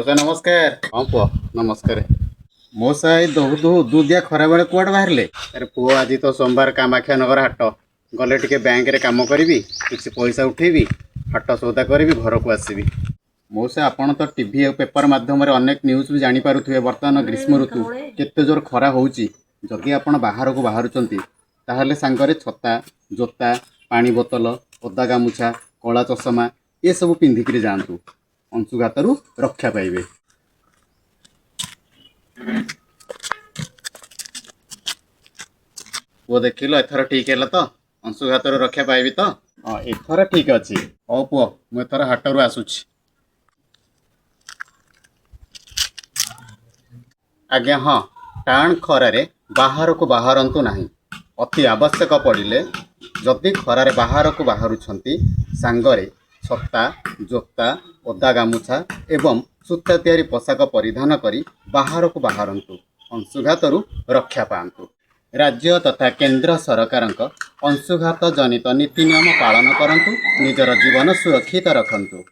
मौसा नमस्कार। हाँ पुआ नमस्कार। मौसा ये दुदिया खरा बेले कुआडे बाहर अरे पुओ आज तो सोमवार कामाख्या नगर हाट गले टिके बैंक रे काम करी किसी पैसा उठेबी हाट सौदा करी घर को आसबि। मौसा आपण तो टीवी और पेपर माध्यम अनेक न्यूज भी जानी पारुथिबे वर्तमान ग्रीष्म ऋतु केते जोर खरा होउची। जदि आपण बाहर को बाहरुचंती ताहले सांगरे छता जोता पानी बोतल ओदा गामुछा कला चषमा ये सब पिंधिकी जातु अंशुघातरू रक्षा पाइबे। पुओ देखिल एथर ठीक है तो अंशुघातरू रक्षा पाइबी तो। हाँ एथर ठीक अच्छी। हौ पुओ मु एथर हाटरू आसुछि। आज्ञा हाँ टाण खरारे बाहर को बाहरंतु नहीं। अति आवश्यक पड़िले जदि खरारे बाहर को बाहरुछंती सांगरे छता जोता ओदा गामुछा एवं सूता तैयारी पोशाक परिधान करी बाहर को बाहरंतु अंशुघातरू रक्षा पांतु। राज्य तथा केंद्र सरकारक अंशुघात जनित नीति नियम पालन करंतु निजर जीवन सुरक्षित रखंतु।